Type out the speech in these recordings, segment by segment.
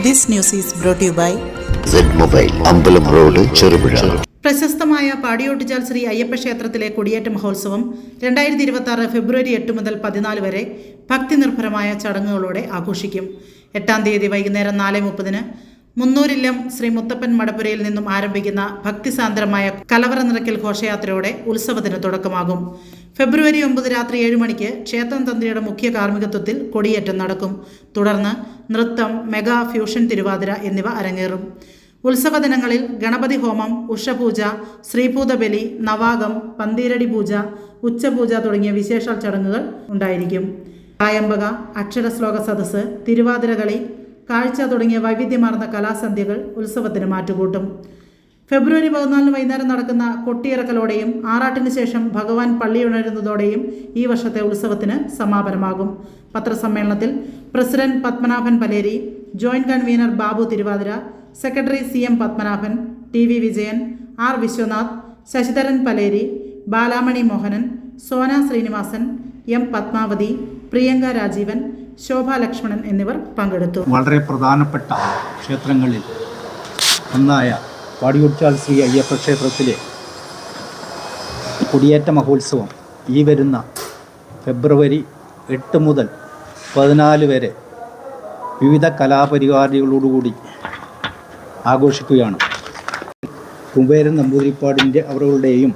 This news is brought to you by Z-Mobile, അമ്പലം road, Cherupuzha. പ്രശസ്തമായ പാടിയോട്ടുചാൽ ശ്രീ അയ്യപ്പ ക്ഷേത്രത്തിലെ കൊടിയേറ്റ മഹോത്സവം 2026 ഫെബ്രുവരി 8 മുതൽ 14 വരെ ഭക്തിനിർഭരമായ ചടങ്ങുകളോടെ ആഘോഷിക്കും. 8-ാം തീയതി വൈകുന്നേരം 4:30-ന് മുന്നൂരില്ലം ശ്രീ മുത്തപ്പൻ മടപ്പുരയിൽ നിന്നും ആരംഭിക്കുന്ന ഭക്തിസാന്ദ്രമായ കലവറ നിറയ്ക്കൽ ഘോഷയാത്രയോടെ ഉത്സവത്തിന് തുടക്കമാകും. ഫെബ്രുവരി 9 രാത്രി 7 മണിക്ക് ക്ഷേത്രം തന്ത്രിയുടെ മുഖ്യ കാർമ്മികത്വത്തിൽ കൊടിയേറ്റം നടക്കും. തുടർന്ന് നൃത്തം, മെഗാ ഫ്യൂഷൻ തിരുവാതിര എന്നിവ അരങ്ങേറും. ഉത്സവ ദിനങ്ങളിൽ ഗണപതി ഹോമം, ഉഷപൂജ, ശ്രീഭൂതബലി, നവാകം, പന്തീരടി പൂജ, ഉച്ചപൂജ തുടങ്ങിയ വിശേഷ ചടങ്ങുകൾ ഉണ്ടായിരിക്കും. കായമ്പക, അക്ഷരശ്ലോക സദസ്സ്, തിരുവാതിരകളി, കാഴ്ച തുടങ്ങിയ വൈവിധ്യമാർന്ന കലാസന്ധ്യകൾ ഉത്സവത്തിന് മാറ്റുകൂട്ടും. ഫെബ്രുവരി 14 വൈകുന്നേരം നടക്കുന്ന കൊട്ടിയിറക്കലോടെയും ആറാട്ടിന് ശേഷം ഭഗവാൻ പള്ളിയുണരുന്നതോടെയും ഈ വർഷത്തെ ഉത്സവത്തിന് സമാപനമാകും. പത്രസമ്മേളനത്തിൽ president Padmanabhan Paleri, joint convener Babu Thiruvathira, secretary CM Padmanabhan, TV Vijayan, R Viswanath, Sasidharan Paleri, Balamani Mohanan, Sona Srinivasan, M Padmavathi, Priyanka Rajeevan, Sobha Lakshmanan എന്നിവർ പങ്കെടുത്തു. വളരെ പ്രധാനപ്പെട്ട ക്ഷേത്രങ്ങളിൽ ഒന്നായ പാടിയോട്ടുചാൽ ശ്രീ അയ്യപ്പ ക്ഷേത്രത്തിലെ കൊടിയേറ്റ മഹോത്സവം ഈ വരുന്ന ഫെബ്രുവരി 8 മുതൽ 14 വരെ വിവിധ കലാപരിപാടികളോടുകൂടി ആഘോഷിക്കുകയാണ്. കുബേരൻ നമ്പൂതിരിപ്പാടിൻ്റെ അവരുടെയും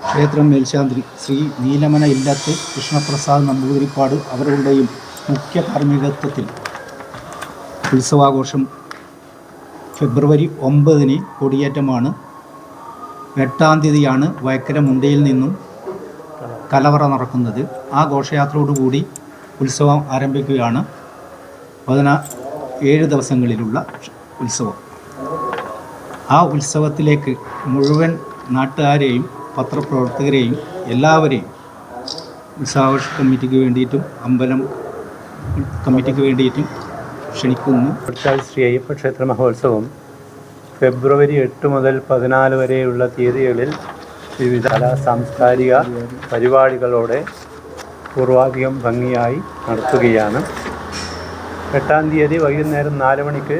ക്ഷേത്രം മേൽശാന്തി ശ്രീ നീലമന ഇല്ലത്ത് കൃഷ്ണപ്രസാദ് നമ്പൂതിരിപ്പാട് അവരുടെയും മുഖ്യ കാർമ്മികത്വത്തിൽ ഉത്സവാഘോഷം ഫെബ്രുവരി 9-ന് കൊടിയേറ്റമാണ്. 8-ാം തീയതിയാണ് വയക്കര മുണ്ടയിൽ നിന്നും കലവറ നടക്കുന്നത്. ആ ഘോഷയാത്രയോടുകൂടി ഉത്സവം ആരംഭിക്കുകയാണ്. 7 ദിവസങ്ങളിലുള്ള ഉത്സവം. ആ ഉത്സവത്തിലേക്ക് മുഴുവൻ നാട്ടുകാരെയും പത്രപ്രവർത്തകരെയും എല്ലാവരെയും ഉത്സവാഘോഷ കമ്മിറ്റിക്ക് വേണ്ടിയിട്ടും അമ്പലം കമ്മിറ്റിക്ക് വേണ്ടിയിട്ടും ക്ഷണിക്കുന്നു. ശ്രീ അയ്യപ്പ ക്ഷേത്ര മഹോത്സവം ഫെബ്രുവരി 8 മുതൽ 14 വരെയുള്ള തീയതികളിൽ വിവിധ സാംസ്കാരിക പരിപാടികളോടെ പൂർവാധികം ഭംഗിയായി നടത്തുകയാണ്. 8-ാം തീയതി വൈകുന്നേരം 4 മണിക്ക്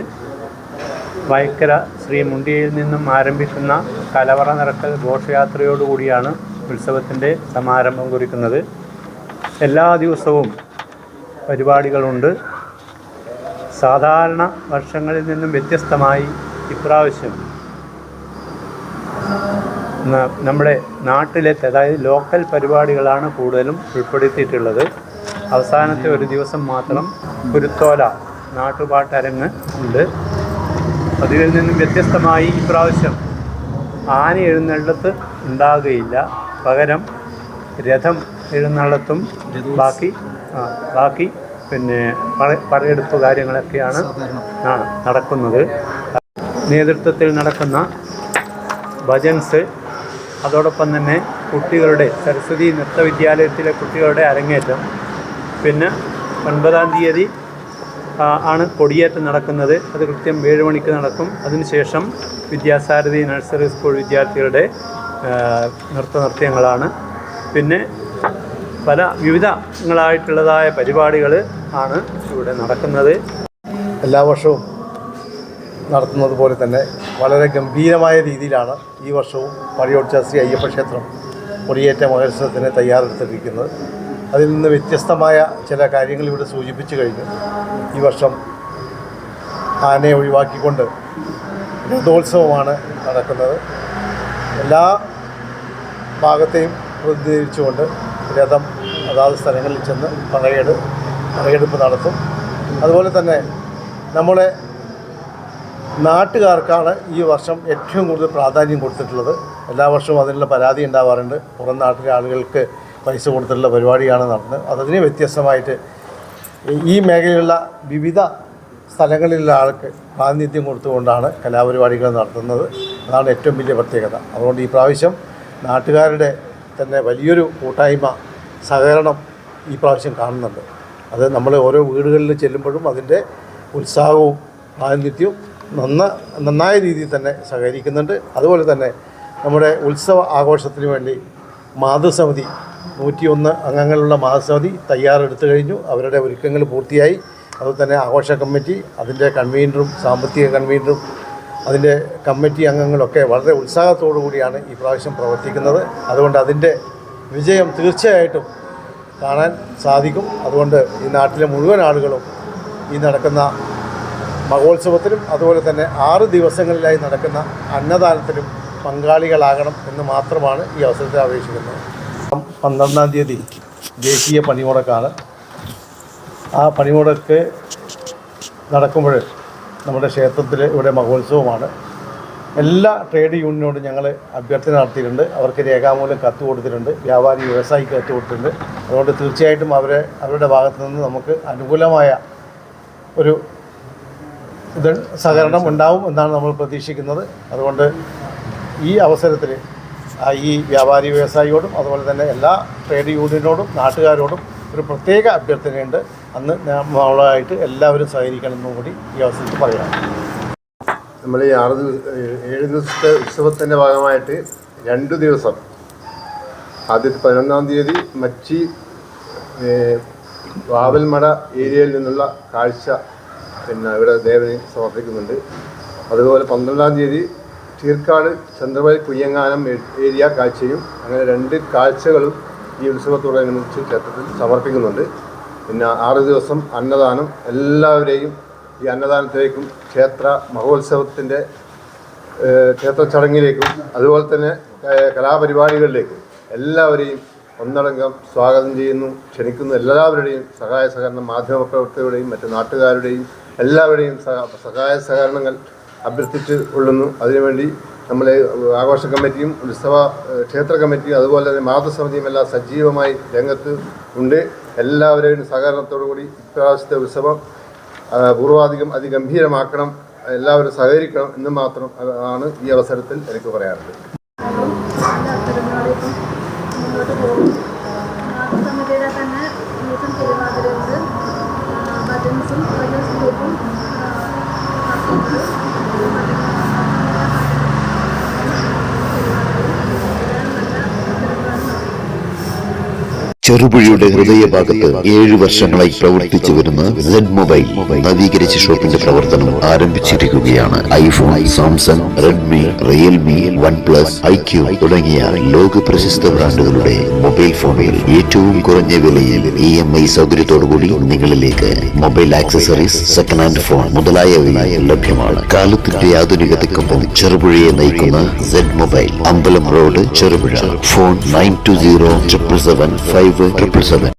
വയക്കര ശ്രീ മുണ്ടിയിൽ നിന്നും ആരംഭിക്കുന്ന കലവറ നിറക്കൽ ഘോഷയാത്രയോടുകൂടിയാണ് ഉത്സവത്തിൻ്റെ സമാരംഭം കുറിക്കുന്നത്. എല്ലാ ദിവസവും പരിപാടികളുണ്ട്. സാധാരണ വർഷങ്ങളിൽ നിന്നും വ്യത്യസ്തമായി ഇപ്രാവശ്യം നമ്മുടെ നാട്ടിലെ, അതായത് ലോക്കൽ പരിപാടികളാണ് കൂടുതലും ഉൾപ്പെടുത്തിയിട്ടുള്ളത്. അവസാനത്തെ ഒരു ദിവസം മാത്രം കുരുത്തോല നാട്ടുപാട്ടരങ്ങ് ഉണ്ട്. അതിൽ നിന്നും വ്യത്യസ്തമായി ഇപ്രാവശ്യം ആന എഴുന്നള്ളത്ത് ഉണ്ടാകുകയില്ല. പകരം രഥം എഴുന്നള്ളത്തും ബാക്കി പിന്നെ പറയെടുപ്പ് കാര്യങ്ങളൊക്കെയാണ് നടക്കുന്നത്. നേതൃത്വത്തിൽ നടക്കുന്ന ഭജൻസ്, അതോടൊപ്പം തന്നെ കുട്ടികളുടെ സരസ്വതി നൃത്ത വിദ്യാലയത്തിലെ കുട്ടികളുടെ അരങ്ങേറ്റം, പിന്നെ 9-ാം തീയതി ആണ് കൊടിയേറ്റം നടക്കുന്നത്. അത് കൃത്യം 7 മണിക്ക് നടക്കും. അതിനുശേഷം വിദ്യാസാരഥി നഴ്സറി സ്കൂൾ വിദ്യാർത്ഥികളുടെ നൃത്യങ്ങളാണ്. പിന്നെ പല വിവിധങ്ങളായിട്ടുള്ളതായ പരിപാടികൾ ആണ് ഇവിടെ നടക്കുന്നത്. എല്ലാ വർഷവും നടത്തുന്നത് പോലെ തന്നെ വളരെ ഗംഭീരമായ രീതിയിലാണ് ഈ വർഷവും പാടിയോട്ടുചാൽ ശ്രീ അയ്യപ്പ ക്ഷേത്രം കൊടിയേറ്റ മഹോത്സവത്തിന് തയ്യാറെടുത്തിരിക്കുന്നത്. അതിൽ നിന്ന് വ്യത്യസ്തമായ ചില കാര്യങ്ങൾ ഇവിടെ സൂചിപ്പിച്ചു കഴിഞ്ഞു. ഈ വർഷം ആനയെ ഒഴിവാക്കിക്കൊണ്ട് രഥോത്സവമാണ് നടക്കുന്നത്. എല്ലാ ഭാഗത്തെയും പ്രതിനിധീകരിച്ചുകൊണ്ട് രഥം അതാത് സ്ഥലങ്ങളിൽ ചെന്ന് പറയെടുപ്പ് നടത്തും. അതുപോലെ തന്നെ നമ്മുടെ നാട്ടുകാർക്കാണ് ഈ വർഷം ഏറ്റവും കൂടുതൽ പ്രാധാന്യം കൊടുത്തിട്ടുള്ളത്. എല്ലാ വർഷവും അതിനുള്ള പരാതി ഉണ്ടാവാറുണ്ട്. പുറം നാട്ടിലെ ആളുകൾക്ക് പൈസ കൊടുത്തിട്ടുള്ള പരിപാടിയാണ് നടന്നത്. അതിന് വ്യത്യസ്തമായിട്ട് ഈ മേഖലയിലുള്ള വിവിധ സ്ഥലങ്ങളിലുള്ള ആൾക്ക് പ്രാതിനിധ്യം കൊടുത്തുകൊണ്ടാണ് കലാപരിപാടികൾ നടത്തുന്നത്. അതാണ് ഏറ്റവും വലിയ പ്രത്യേകത. അതുകൊണ്ട് ഈ പ്രാവശ്യം നാട്ടുകാരുടെ തന്നെ വലിയൊരു കൂട്ടായ്മ, സഹകരണം ഈ പ്രാവശ്യം കാണുന്നുണ്ട്. അത് നമ്മൾ ഓരോ വീടുകളിൽ ചെല്ലുമ്പോഴും അതിൻ്റെ ഉത്സാഹവും പ്രാതിനിധ്യവും നന്നായ രീതിയിൽ തന്നെ സഹകരിക്കുന്നുണ്ട്. അതുപോലെ തന്നെ നമ്മുടെ ഉത്സവ ആഘോഷത്തിന് വേണ്ടി മാതൃസമിതി 101 അംഗങ്ങളുള്ള മാതൃസമിതി തയ്യാറെടുത്തു കഴിഞ്ഞു. അവരുടെ ഒരുക്കങ്ങൾ പൂർത്തിയായി. അതുപോലെ തന്നെ ആഘോഷ കമ്മിറ്റി, അതിൻ്റെ കൺവീനറും സാമ്പത്തിക കൺവീനറും അതിൻ്റെ കമ്മിറ്റി അംഗങ്ങളൊക്കെ വളരെ ഉത്സാഹത്തോടു കൂടിയാണ് ഈ പ്രാവശ്യം പ്രവർത്തിക്കുന്നത്. അതുകൊണ്ട് അതിൻ്റെ വിജയം തീർച്ചയായിട്ടും കാണാൻ സാധിക്കും. അതുകൊണ്ട് ഈ നാട്ടിലെ മുഴുവൻ ആളുകളും ഈ നടക്കുന്ന മഹോത്സവത്തിലും അതുപോലെ തന്നെ 6 ദിവസങ്ങളിലായി നടക്കുന്ന അന്നദാനത്തിലും പങ്കാളികളാകണം എന്ന് മാത്രമാണ് ഈ അവസരത്തിൽ അപേക്ഷിക്കുന്നത്. 12-ാം തീയതി ദേശീയ പണിമുടക്കാണ്. ആ പണിമുടക്ക് നടക്കുമ്പോൾ നമ്മുടെ ക്ഷേത്രത്തിൽ ഇവിടെ മഹോത്സവമാണ്. എല്ലാ ട്രേഡ് യൂണിയനോടും ഞങ്ങൾ അഭ്യർത്ഥന നടത്തിയിട്ടുണ്ട്. അവർക്ക് രേഖാമൂലം കത്ത് കൊടുത്തിട്ടുണ്ട്, വ്യാപാരി വ്യവസായിക്ക് കത്ത് കൊടുത്തിട്ടുണ്ട്. അതുകൊണ്ട് തീർച്ചയായിട്ടും അവരുടെ ഭാഗത്തു നിന്ന് നമുക്ക് അനുകൂലമായ ഒരു സഹകരണം ഉണ്ടാവും എന്നാണ് നമ്മൾ പ്രതീക്ഷിക്കുന്നത്. അതുകൊണ്ട് ഈ അവസരത്തിൽ ഈ വ്യാപാരി വ്യവസായിയോടും അതുപോലെ തന്നെ എല്ലാ ട്രേഡ് യൂണിയനോടും നാട്ടുകാരോടും ഒരു പ്രത്യേക അഭ്യർത്ഥനയുണ്ട്. അന്ന് നമ്മളായിട്ട് എല്ലാവരും സഹകരിക്കണമെന്നും കൂടി ഈ അവസരത്തിൽ പറയാം. നമ്മൾ ഈ 7 ദിവസത്തെ ഉത്സവത്തിൻ്റെ ഭാഗമായിട്ട് 2 ദിവസം, ആദ്യത്തെ 11-ാം തീയതി മച്ചി വാവൽമട ഏരിയയിൽ നിന്നുള്ള കാഴ്ച ഇവിടെ ദേവന് സമർപ്പിക്കുന്നുണ്ട്. അതുപോലെ 12-ാം തീയതി ചീർക്കാട് ചന്ദ്രവയൽ കുയ്യങ്ങാനം ഏരിയ കാഴ്ചയും, അങ്ങനെ 2 കാഴ്ചകളും ഈ ഉത്സവത്തോടനുബന്ധിച്ച് ക്ഷേത്രത്തിൽ സമർപ്പിക്കുന്നുണ്ട്. പിന്നെ 6 ദിവസം അന്നദാനം. എല്ലാവരെയും ഈ അന്നദാനത്തിലേക്കും ക്ഷേത്ര മഹോത്സവത്തിൻ്റെ ക്ഷേത്ര ചടങ്ങിലേക്കും അതുപോലെ തന്നെ കലാപരിപാടികളിലേക്കും എല്ലാവരെയും ഒന്നടങ്കം സ്വാഗതം ചെയ്യുന്നു, ക്ഷണിക്കുന്നു. എല്ലാവരുടെയും സഹായ സഹകരണം, മാധ്യമപ്രവർത്തകരുടെയും മറ്റു നാട്ടുകാരുടെയും എല്ലാവരുടെയും സഹായ സഹകരണങ്ങൾ അഭ്യർത്ഥിച്ച് കൊള്ളുന്നു. അതിനുവേണ്ടി നമ്മളെ ആഘോഷ കമ്മിറ്റിയും ക്ഷേത്ര കമ്മിറ്റിയും അതുപോലെ തന്നെ മാതൃസമിതിയും എല്ലാം സജീവമായി രംഗത്ത് ഉണ്ട്. എല്ലാവരുടെയും സഹകരണത്തോടുകൂടി ഇപ്രാവശ്യത്തെ ഉത്സവം പൂർവാധികം അതിഗംഭീരമാക്കണം, എല്ലാവരും സഹകരിക്കണം എന്ന് മാത്രം ആണ് ഈ അവസരത്തിൽ എനിക്ക് പറയാറുള്ളത്. സമിതിയുടെ തന്നെ തിരുവാതിരയുണ്ട്, ഭജൻസും ഗ്രൂപ്പും ചെറുപുഴയുടെ ഹൃദയഭാഗത്ത് 7 വർഷങ്ങളായി പ്രവർത്തിച്ചു വരുന്ന സെഡ് മൊബൈൽ നവീകരിച്ച ഷോപ്പിന്റെ പ്രവർത്തനം ആരംഭിച്ചിരിക്കുകയാണ്. IPhone, Samsung, Redmi, Realme, OnePlus, IQ തുടങ്ങിയ ലോക പ്രശസ്ത ബ്രാൻഡുകളുടെ മൊബൈൽ ഫോണുകൾ ഏറ്റവും കുറഞ്ഞ വിലയിൽ EMI സൗകര്യത്തോടുകൂടി നിങ്ങളിലേക്ക്. Mobile accessories, second hand phone മുതലായവ ലഭ്യമാണ്. കാലത്തിന്റെ ആധുനികതയ്ക്കൊപ്പം ചെറുപുഴയെ നയിക്കുന്ന സെഡ് മൊബൈൽ, അമ്പലം റോഡ്, ചെറുപുഴ. ഫോൺ 920775 777.